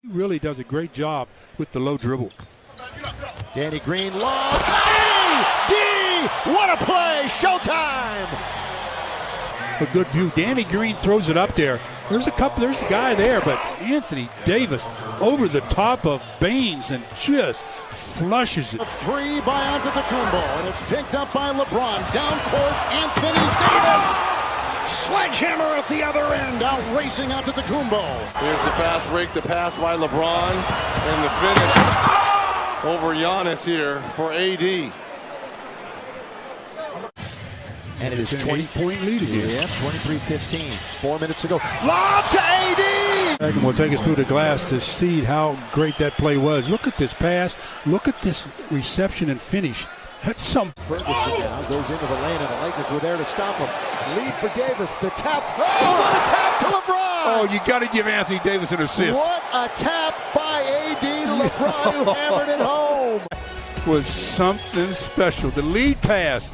He really does a great job with the low dribble. Danny Green, long. D! What a play! Showtime! A good view. Danny Green throws it up there. There's a guy there, but Anthony Davis over the top of Baines and just flushes it. A three by Antetokounmpo, and it's picked up by LeBron. Down court, Anthony Davis. Sledgehammer at the other end, out racing Antetokounmpo. Here's the fast break, the pass by LeBron, and the finish over Giannis here for AD. And it is 20-point lead again. Yeah, 23-15. 4 minutes to go. Lob to AD! We'll take us through the glass to see how great that play was. Look at this pass. Look at this reception and finish. That's some. Ferguson now goes into the lane, and the Lakers were there to stop him. Lead for Davis. The tap. Oh, what a tap to LeBron! Oh, you got to give Anthony Davis an assist. What a tap by AD to LeBron, who hammered it home. Was something special. The lead pass.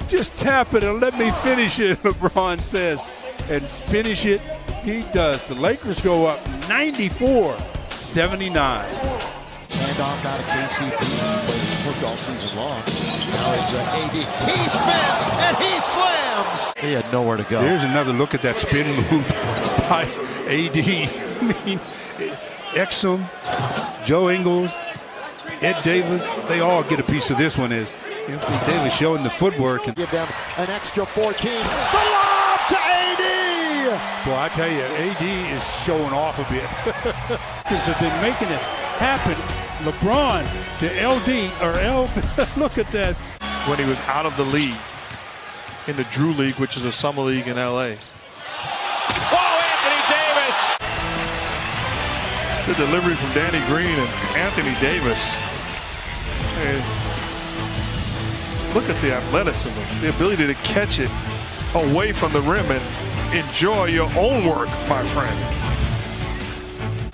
Just tap it and let me finish it, LeBron says. And finish it, he does. The Lakers go up 94-79. Handoff out of KCP. He's worked all season long. Now it's AD. He spins and he slams. He had nowhere to go. Here's another look at that spin move by AD. I mean, Exum, Joe Ingles, Ed Davis, they all get a piece of this one. Is Anthony Davis showing the footwork. And give them an extra 14. The lob to AD! Boy, I tell you, AD is showing off a bit. Because they've been making it happen. LeBron to LD, or L. Look at that. When he was out of the league in the Drew League, which is a summer league in LA. Oh, Anthony Davis! The delivery from Danny Green and Anthony Davis. And look at the athleticism, the ability to catch it away from the rim and enjoy your own work, my friend.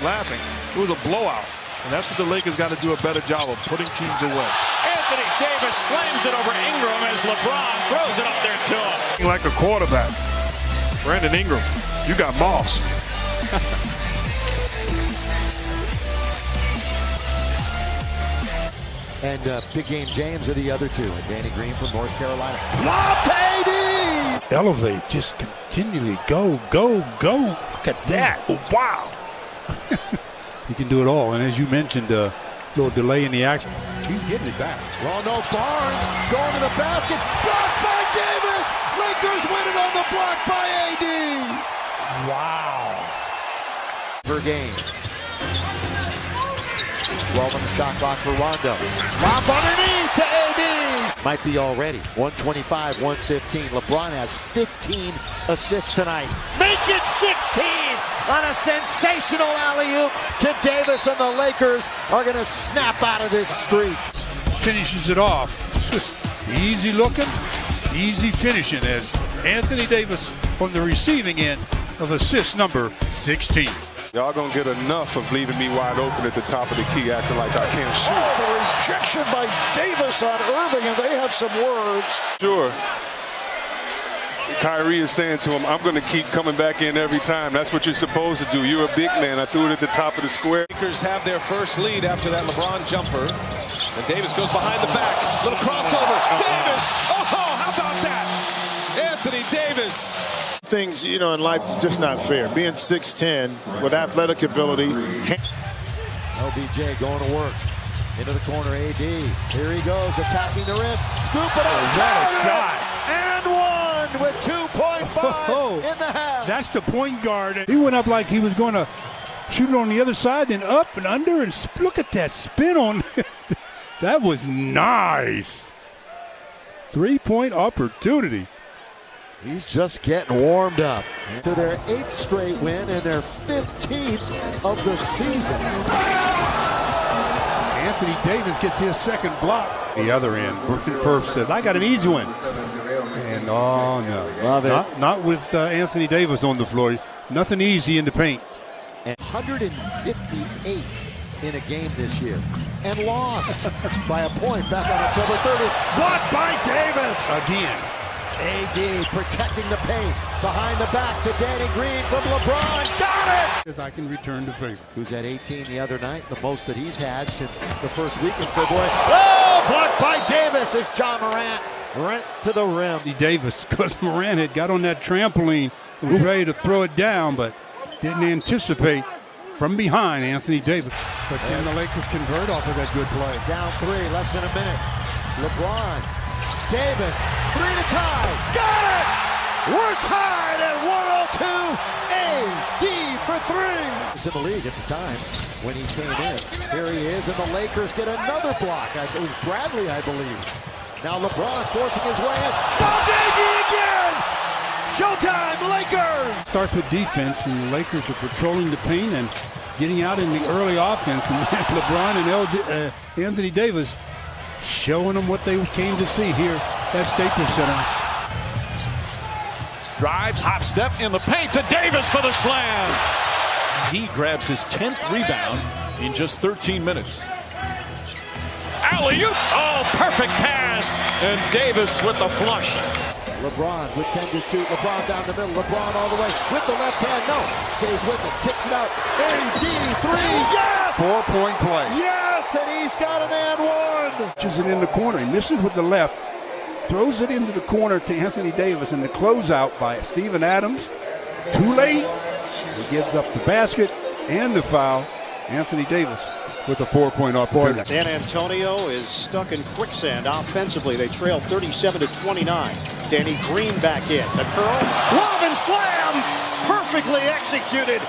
Laughing. It was a blowout. And that's what the Lakers got to do a better job of, putting teams away. Anthony Davis slams it over Ingram as LeBron throws it up there to him. Like a quarterback. Brandon Ingram, you got Moss. And Big Game James are the other two. And Danny Green from North Carolina. Lob to AD! Elevate, just continually go, go, go. Look at that. Oh, wow. He can do it all. And as you mentioned, a little delay in the action. He's getting it back. Rondo Barnes going to the basket. Blocked by Davis! Lakers win it on the block by AD! Wow. Per game. 12 on the shot clock for Rondo. Lob underneath to AD! Might be already. 125-115. LeBron has 15 assists tonight. Make it 16 on a sensational alley-oop to Davis, and the Lakers are going to snap out of this streak. Finishes it off. It's just easy looking, easy finishing as Anthony Davis on the receiving end of assist number 16. Y'all gonna get enough of leaving me wide open at the top of the key, acting like I can't shoot. Oh, the rejection by Davis on Irving, and they have some words. Sure. Kyrie is saying to him, I'm gonna keep coming back in every time. That's what you're supposed to do. You're a big man. I threw it at the top of the square. Lakers have their first lead after that LeBron jumper. And Davis goes behind the back. Little crossover. Davis! Oh, how about that? Anthony Davis! Things, in life is just not fair. Being 6'10", with athletic ability. LBJ going to work. Into the corner, AD. Here he goes, attacking the rim. Scoop it up. What a shot. And one with 2.5 in the half. That's the point guard. He went up like he was going to shoot it on the other side, then up and under, and look at that spin on. That was nice. 3-point opportunity. He's just getting warmed up to their 8th straight win and their 15th of the season. Anthony Davis gets his second block. The other end, Brooklyn Firth says, I got an easy one. And oh no. Love it. Not with Anthony Davis on the floor. Nothing easy in the paint. And 158 in a game this year. And lost by a point back on October 30th. Blocked by Davis. Again. AD protecting the paint. Behind the back to Danny Green from LeBron. Got it! As I can return the favor. Who's at 18 the other night, the most that he's had since the first week in February. Oh, blocked by Davis as John Morant went to the rim. Davis, because Morant had got on that trampoline and was ready to throw it down, but didn't anticipate from behind Anthony Davis. But can the Lakers convert off of that good play? Down 3, less than a minute. LeBron, Davis, 3 to tie. Got it! We're tied at 102. AD for 3. He's in the league at the time when he came in. Here he is, and the Lakers get another block. It was Bradley, I believe. Now LeBron forcing his way in. Bob AD again! Showtime, Lakers! Starts with defense, and the Lakers are patrolling the paint and getting out in the early offense. And LeBron and Anthony Davis showing them what they came to see here at Staples Center. Drives, hop step in the paint to Davis for the slam. He grabs his 10th rebound in just 13 minutes. Alley-oop! Oh, perfect pass! And Davis with the flush. LeBron with 10 to shoot. LeBron down the middle. LeBron all the way with the left hand. No, stays with it. Kicks it out. AD 3. Yes! 4-point play. Yes! And he's got an and one. Pushes it in the corner. He misses with the left. Throws it into the corner to Anthony Davis, and the closeout by Steven Adams. Too late. He gives up the basket and the foul. Anthony Davis with a 4-point opportunity. San Antonio is stuck in quicksand offensively. They trail 37-29. Danny Green back in. The curl, lob and slam, perfectly executed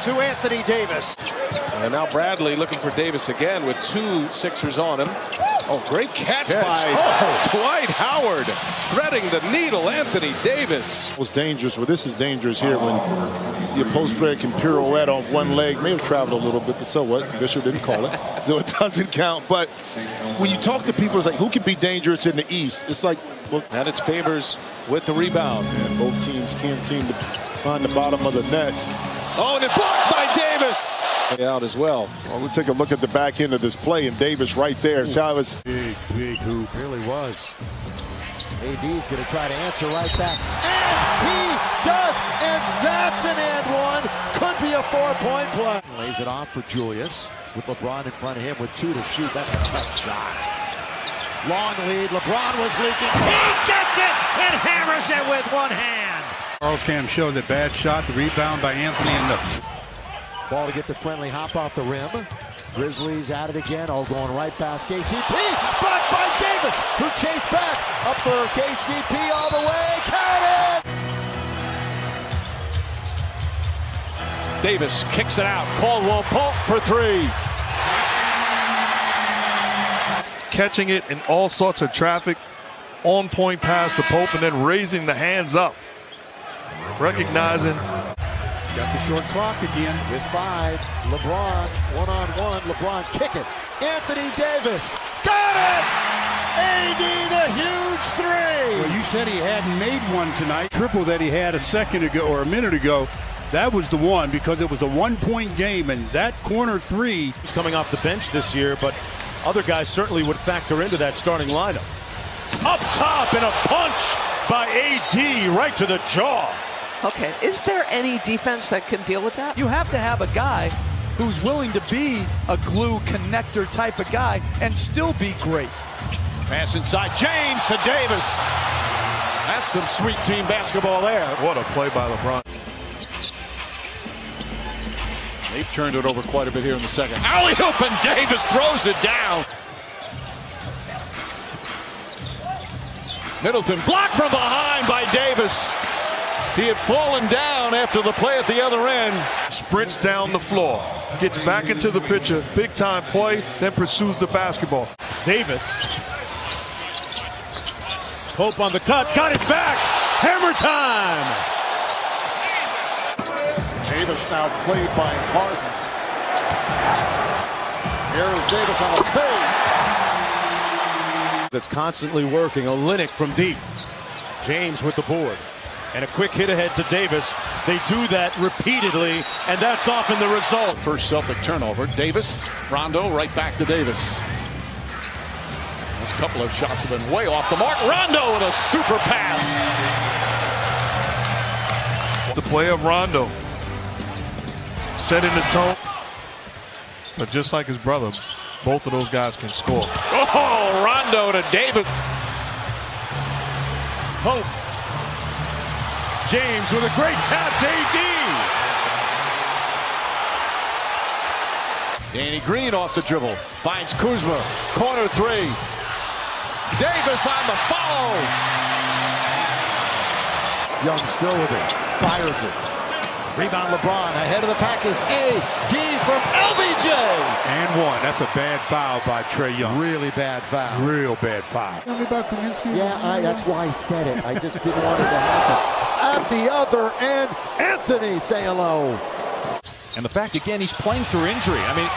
to Anthony Davis. And now Bradley looking for Davis again with 2 Sixers on him. Oh, great catch by Dwight Howard, threading the needle. Anthony Davis was dangerous. Well, this is dangerous here when the opposed player can pirouette off one leg. May have traveled a little bit, but so what? Fisher didn't call it, so it doesn't count. But when you talk to people, it's like, who can be dangerous in the East? It's like, well, and it's Favors with the rebound. And both teams can't seem to find the bottom of the nets. Oh, and it blocked by Davis. Out as well. Well, we'll take a look at the back end of this play, and Davis right there. See how it's big hoop. Really was. AD's going to try to answer right back. And he does. And that's an and one. Could be a 4-point play. Lays it off for Julius with LeBron in front of him with 2 to shoot. That's a tough shot. Long lead. LeBron was leaking. He gets it and hammers it with one hand. Charles Cam showed the bad shot. The rebound by Anthony and the ball to get the friendly hop off the rim. Grizzlies at it again. All going right past KCP. Blocked by Davis, who chased back. Up for KCP all the way. Count it! Davis kicks it out. Caldwell Pope for 3. Catching it in all sorts of traffic. On point pass to Pope and then raising the hands up. Recognizing. Got the short clock again. with 5. LeBron, one-on-one. LeBron kick it. Anthony Davis. Got it! AD the huge 3. Well, you said he hadn't made one tonight. Triple that he had a second ago or a minute ago. That was the one because it was a 1-point game, and that corner 3. He's coming off the bench this year, but other guys certainly would factor into that starting lineup. Up top and a punch by AD right to the jaw. Okay, is there any defense that can deal with that? You have to have a guy who's willing to be a glue connector type of guy and still be great. Pass inside, James to Davis. That's some sweet team basketball there. What a play by LeBron. They've turned it over quite a bit here in the second. Alley-oop and Davis throws it down. Middleton blocked from behind by Davis. He had fallen down after the play at the other end. Sprints down the floor. Gets back into the picture. Big time play. Then pursues the basketball. Davis. Pope on the cut. Got it back. Hammer time. Davis now played by Harden. Here's Davis on a fade. That's constantly working. Olynyk from deep. James with the board. And a quick hit ahead to Davis. They do that repeatedly, and that's often the result. First Celtic turnover. Davis, Rondo, right back to Davis. Last couple of shots have been way off the mark. Rondo with a super pass. The play of Rondo, setting the tone. But just like his brother, both of those guys can score. Oh, Rondo to Davis. Hope. James with a great tap to AD. Danny Green off the dribble. Finds Kuzma. Corner three. Davis on the follow. Young still with it. Fires it. Rebound LeBron. Ahead of the pack is AD from LBJ. And one. That's a bad foul by Trae Young. Really bad foul. Real bad foul. Tell me about Kaminsky. Yeah, that's why I said it. I just didn't want it to happen. At the other end, Anthony, say hello. And the fact, again, he's playing through injury. I mean,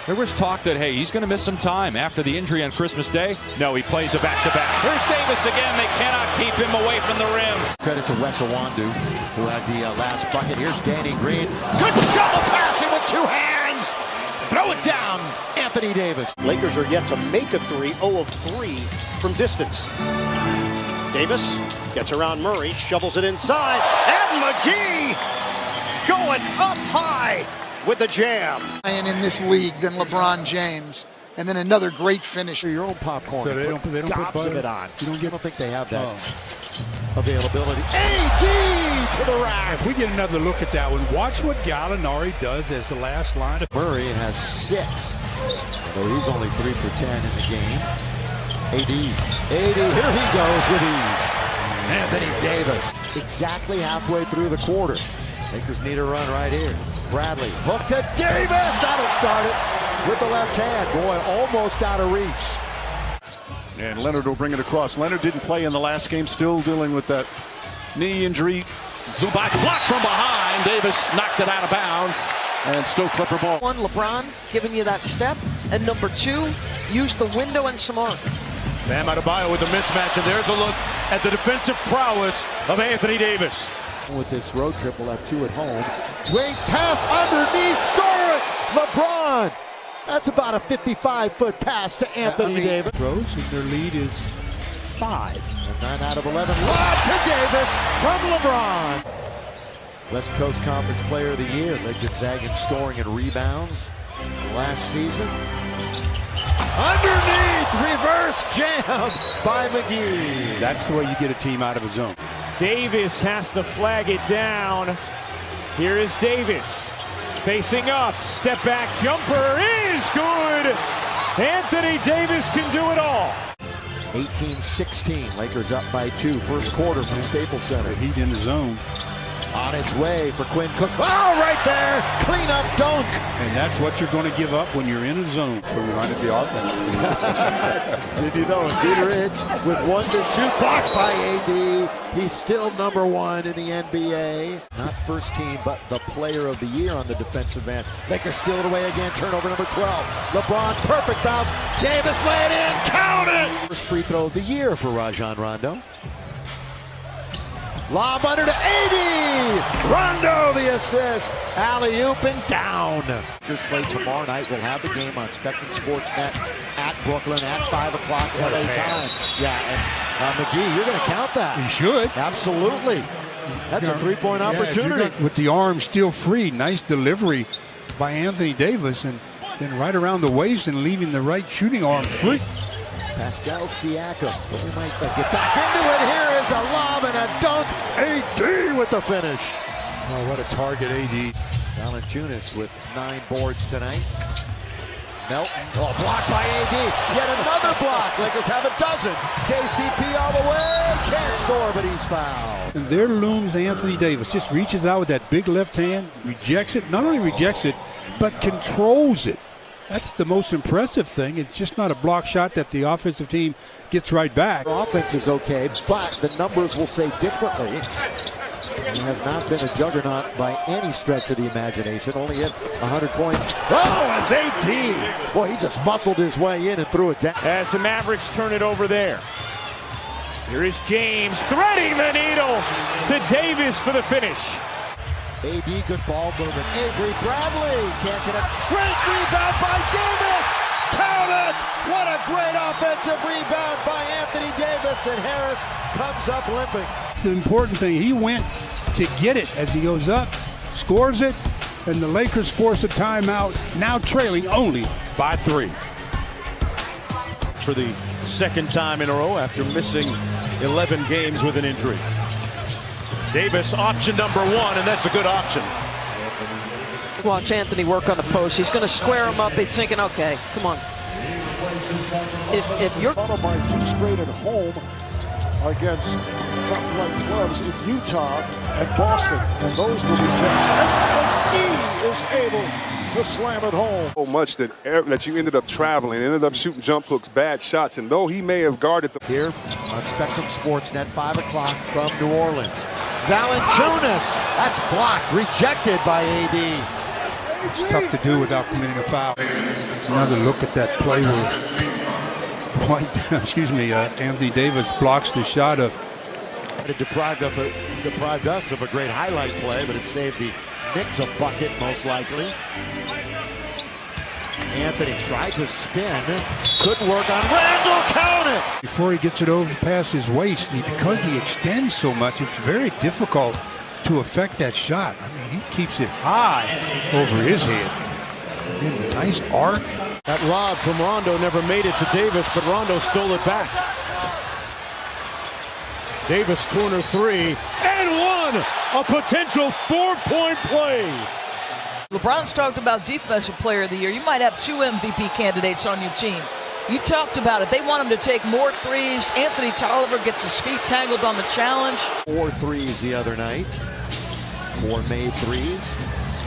there was talk that, hey, he's going to miss some time after the injury on Christmas Day. No, he plays a back-to-back. Here's Davis again. They cannot keep him away from the rim. Credit to Wes Iwundu, who had the last bucket. Here's Danny Green. Good shovel passing with two hands. Throw it down, Anthony Davis. Lakers are yet to make a three, 0 of 3 from distance. Davis gets around Murray, shovels it inside, and McGee going up high with the jam. And in this league than LeBron James, and then another great finisher. Your own popcorn. So they don't put gobs of it on. You don't get. I don't think they have that availability. AD to the rack. If we get another look at that one, watch what Gallinari does as the last line. Murray has 6, so he's only 3 for 10 in the game. AD, here he goes with ease. Anthony Davis, exactly halfway through the quarter. Lakers need a run right here. Bradley, hook to Davis. That'll start it with the left hand. Boy, almost out of reach. And Leonard will bring it across. Leonard didn't play in the last game, still dealing with that knee injury. Zubac blocked from behind. Davis knocked it out of bounds. And still Clipper ball. One, LeBron giving you that step. And number 2, use the window and some arm. Bam Adebayo with the mismatch. And there's a look at the defensive prowess of Anthony Davis. With this road trip, we'll have 2 at home. Great pass underneath, score it! LeBron! That's about a 55-foot pass to Anthony Davis. Throws, and their lead is 5. And 9 out of 11. Lob to Davis from LeBron. West Coast Conference Player of the Year. Led Gonzaga in scoring and rebounds last season. Underneath, reverse jam by McGee. That's the way you get a team out of a zone. Davis has to flag it down. Here is Davis facing up. Step back jumper is good. Anthony Davis can do it all. 18-16. Lakers up by 2. First quarter from Staples Center. Heat in the zone. On its way for Quinn Cook. Oh, right there. Clean up dunk. And that's what you're going to give up when you're in a zone. So you run at the offense. Did you know it? Dieterich with 1 to shoot. Blocked by AD. He's still number 1 in the NBA. Not first team, but the player of the year on the defensive end. Lakers steal it away again. Turnover number 12. LeBron, perfect bounce. Davis lay it in. Count it. First free throw of the year for Rajon Rondo. Lob under to AD. Rondo the assist. Alley-oop and down. Just play tomorrow night. We'll have the game on Spectrum Sportsnet at Brooklyn at 5 o'clock LA time. Yeah, and McGee, you're going to count that. You should. Absolutely. That's a 3-point opportunity. With the arm still free. Nice delivery by Anthony Davis. And then right around the waist and leaving the right shooting arm free. Pascal Siakam. We might get back into it. Here is a lob and a dunk. AD with the finish. Oh, what a target, AD. Valanciunas with 9 boards tonight. Melton. Oh, blocked by AD. Yet another block. Lakers have a dozen. KCP all the way. Can't score, but he's fouled. And there looms Anthony Davis. Just reaches out with that big left hand. Rejects it. Not only rejects it, but controls it. That's the most impressive thing. It's just not a block shot that the offensive team gets right back. Their offense is okay, but the numbers will say differently. They have not been a juggernaut by any stretch of the imagination. Only hit 100 points. Oh, it's AD. Boy, he just muscled his way in and threw it down. As the Mavericks turn it over there. Here is James threading the needle to Davis for the finish. AD, good ball movement. Avery Bradley can't get it. Great rebound by Davis. Count it! What a great offensive rebound by Anthony Davis, and Harris comes up limping. The important thing, he went to get it as he goes up, scores it, and the Lakers force a timeout, now trailing only by 3. For the second time in a row after missing 11 games with an injury. Davis, option number 1, and that's a good option. Watch Anthony work on the post. He's going to square him up. He's thinking, okay, come on. If you're followed by 2 straight at home against top-flight clubs in Utah and Boston, and those will be tests. He is able to slam it home. So much that you ended up traveling, ended up shooting jump hooks, bad shots, and though he may have guarded the... Here on Spectrum Sportsnet, 5 o'clock from New Orleans. Valanciunas, that's blocked, rejected by AD. It's tough to do without committing a foul. Another look at that play where Anthony Davis blocks the shot of. It deprived us of a great highlight play, but it saved the Knicks a bucket, most likely. Anthony tried to spin, couldn't work on Randall, count it! Before he gets it over past his waist, because he extends so much, it's very difficult to affect that shot. I mean, he keeps it high over his head. And a nice arc. That lob from Rondo never made it to Davis, but Rondo stole it back. Davis corner 3 and 1, a potential 4-point play. LeBron's talked about Defensive Player of the Year. You might have 2 MVP candidates on your team. You talked about it. They want him to take more threes. Anthony Tolliver gets his feet tangled on the challenge. 4 threes the other night. 4 made threes.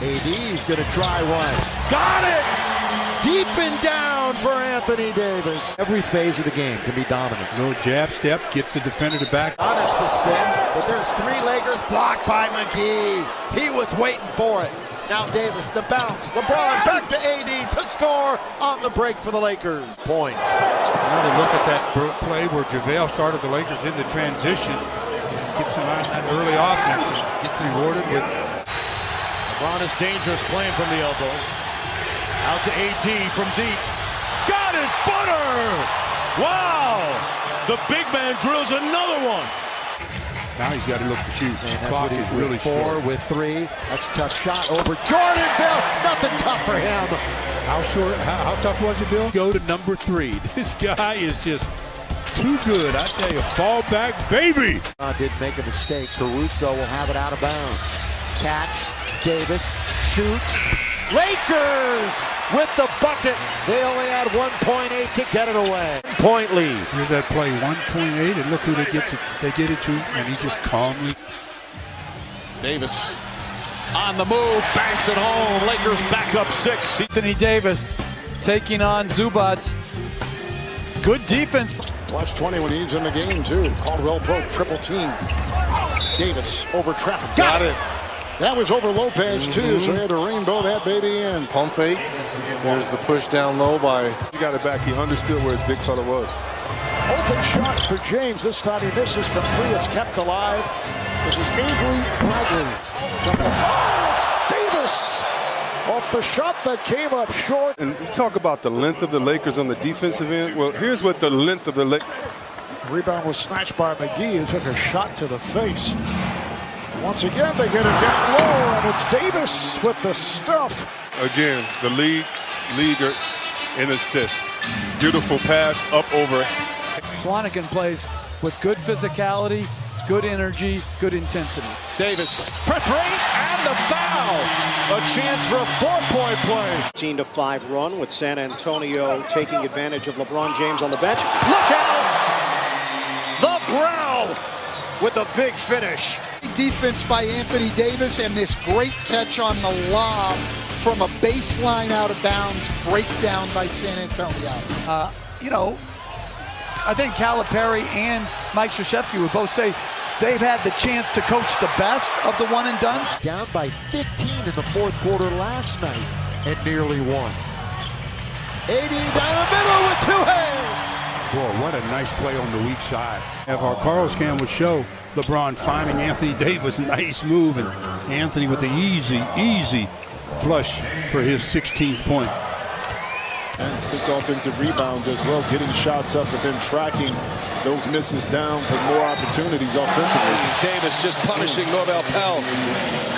AD's going to try one. Got it! Deep and down for Anthony Davis. Every phase of the game can be dominant. No jab step, gets the defender to back. Honest the spin, but there's 3 Lakers blocked by McGee. He was waiting for it. Now Davis, the bounce. LeBron back to AD to score on the break for the Lakers. Points. Another look at that play where JaVale started the Lakers in the transition. Gets him out that early offense. Gets rewarded with. LeBron is dangerous playing from the elbow. Out to AD from deep. Got it, Butter! Wow! The big man drills another one. Now he's got to look to shoot. And that's clock what is he really 4 short. with 3. That's a tough shot over Jordan Bill. Nothing tough for him. How short? How tough was it, Bill? Go to number 3. This guy is just too good. I tell you, fall back, baby. Did make a mistake. Caruso will have it out of bounds. Catch. Davis shoots. Lakers with the bucket. They only had 1.8 to get it away. Point lead. Here's that play, 1.8, and look who they get it to, and he just calmly. Davis on the move, banks it home. Lakers back up 6. Anthony Davis taking on Zubac. Good defense. Watch 20 when he's in the game, too. Caldwell broke, triple team. Davis over traffic. Got it. That was over Lopez, too, so he had to rainbow that baby in. Pump fake. There's the push down low by... He got it back. He understood where his big fella was. Open shot for James. This time he misses from 3. It's kept alive. This is Avery Bradley. Oh, it's Davis off the shot that came up short. And you talk about the length of the Lakers on the defensive end. Well, here's what the length of the Lakers... Rebound was snatched by McGee, who took a shot to the face. Once again, they get it down low, and it's Davis with the stuff. Again, the leader in assists. Beautiful pass up over. Swanigan plays with good physicality, good energy, good intensity. Davis for 3 and the foul. A chance for a 4-point play. 15-5 run with San Antonio taking advantage of LeBron James on the bench. Look out! The Brow with a big finish. Defense by Anthony Davis and this great catch on the lob from a baseline out of bounds breakdown by San Antonio. I think Calipari and Mike Krzyzewski would both say they've had the chance to coach the best of the one and dones. Down by 15 in the 4th quarter last night and nearly won. AD down the middle with 2 hands. Boy, what a nice play on the weak side. If our Carl's cam would show LeBron finding Anthony Davis, nice move, and Anthony with the easy flush for his 16th point. And 6 offensive rebounds as well, getting shots up and then tracking those misses down for more opportunities offensively. Davis just punishing Norvel Pell.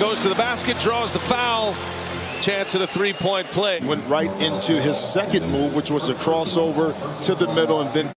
Goes to the basket, draws the foul. Chance at a three-point play. Went right into his second move, which was a crossover to the middle and then